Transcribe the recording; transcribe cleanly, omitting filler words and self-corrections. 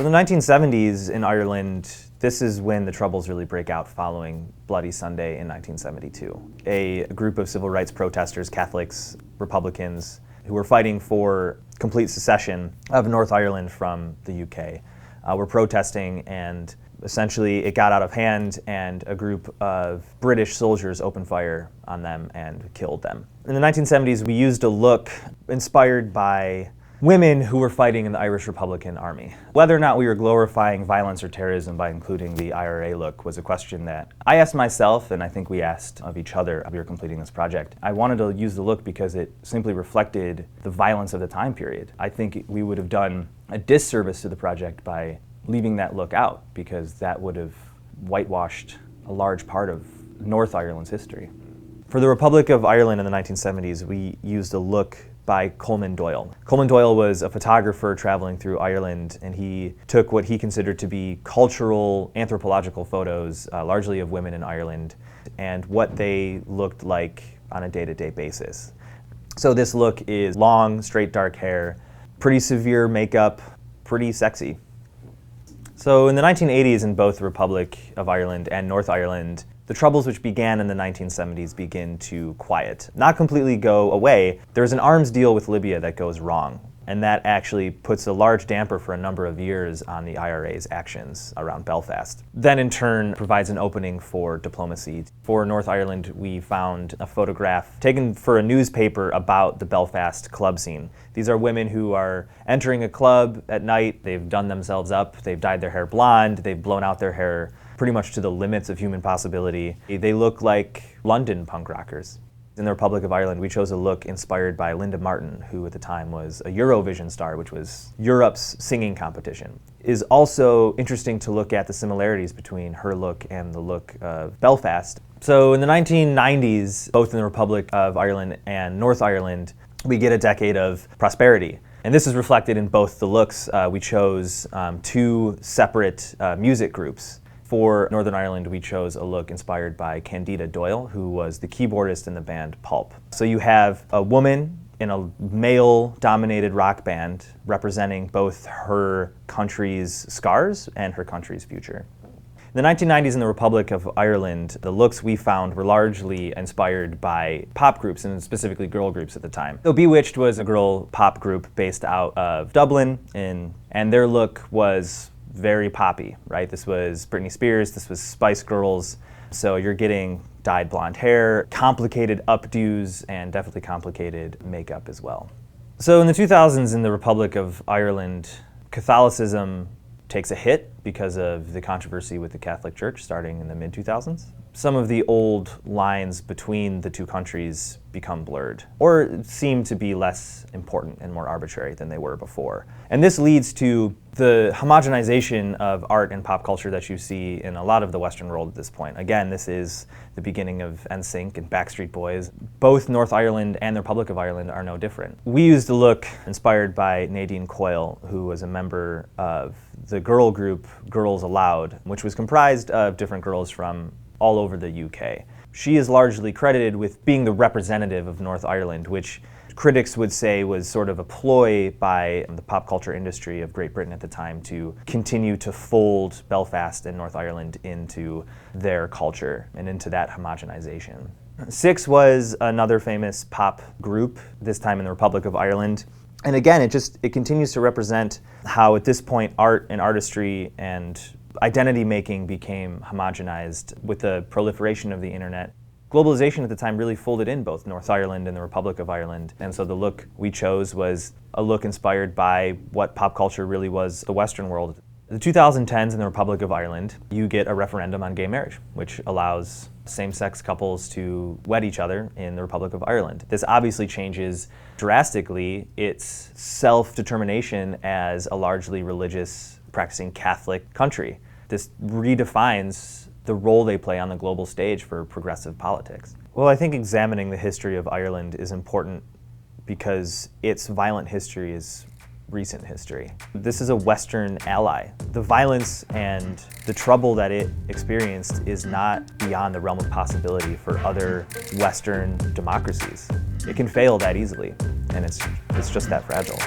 In the 1970s in Ireland, this is when the Troubles really break out following Bloody Sunday in 1972. A group of civil rights protesters, Catholics, Republicans, who were fighting for complete secession of North Ireland from the UK, were protesting, and essentially it got out of hand and a group of British soldiers opened fire on them and killed them. In the 1970s, we used a look inspired by women who were fighting in the Irish Republican Army. Whether or not we were glorifying violence or terrorism by including the IRA look was a question that I asked myself, and I think we asked of each other as we were completing this project. I wanted to use the look because it simply reflected the violence of the time period. I think we would have done a disservice to the project by leaving that look out, because that would have whitewashed a large part of North Ireland's history. For the Republic of Ireland in the 1970s, we used a look by Coleman Doyle. Coleman Doyle was a photographer traveling through Ireland, and he took what he considered to be cultural, anthropological photos, largely of women in Ireland, and what they looked like on a day-to-day basis. So this look is long, straight, dark hair, pretty severe makeup, pretty sexy. So in the 1980s in both the Republic of Ireland and North Ireland, the Troubles, which began in the 1970s, begin to quiet. Not completely go away. There's an arms deal with Libya that goes wrong, and that actually puts a large damper for a number of years on the IRA's actions around Belfast. Then in turn provides an opening for diplomacy. For North Ireland, we found a photograph taken for a newspaper about the Belfast club scene. These are women who are entering a club at night. They've done themselves up, they've dyed their hair blonde, they've blown out their hair pretty much to the limits of human possibility. They look like London punk rockers. In the Republic of Ireland, we chose a look inspired by Linda Martin, who at the time was a Eurovision star, which was Europe's singing competition. It is also interesting to look at the similarities between her look and the look of Belfast. So in the 1990s, both in the Republic of Ireland and North Ireland, we get a decade of prosperity. And this is reflected in both the looks. We chose two separate music groups. For Northern Ireland, we chose a look inspired by Candida Doyle, who was the keyboardist in the band Pulp. So you have a woman in a male-dominated rock band representing both her country's scars and her country's future. In the 1990s in the Republic of Ireland, the looks we found were largely inspired by pop groups, and specifically girl groups at the time. So Bewitched was a girl pop group based out of Dublin, and their look was very poppy, right? This was Britney Spears, this was Spice Girls. So you're getting dyed blonde hair, complicated updos, and definitely complicated makeup as well. So in the 2000s in the Republic of Ireland, Catholicism takes a hit because of the controversy with the Catholic Church starting in the mid-2000s. Some of the old lines between the two countries become blurred, or seem to be less important and more arbitrary than they were before. And this leads to the homogenization of art and pop culture that you see in a lot of the Western world at this point. Again, this is the beginning of NSYNC and Backstreet Boys. Both North Ireland and the Republic of Ireland are no different. We used a look inspired by Nadine Coyle, who was a member of the girl group Girls Aloud, which was comprised of different girls from all over the UK. She is largely credited with being the representative of North Ireland, which critics would say was sort of a ploy by the pop culture industry of Great Britain at the time to continue to fold Belfast and North Ireland into their culture and into that homogenization. Six was another famous pop group, this time in the Republic of Ireland. And again, it continues to represent how at this point art and artistry and identity making became homogenized with the proliferation of the internet. Globalization at the time really folded in both North Ireland and the Republic of Ireland, and so the look we chose was a look inspired by what pop culture really was the Western world. In the 2010s in the Republic of Ireland, you get a referendum on gay marriage, which allows same-sex couples to wed each other in the Republic of Ireland. This obviously changes drastically its self-determination as a largely religious, practicing Catholic country. This redefines the role they play on the global stage for progressive politics. Well, I think examining the history of Ireland is important because its violent history is recent history. This is a Western ally. The violence and the trouble that it experienced is not beyond the realm of possibility for other Western democracies. It can fail that easily, and it's just that fragile.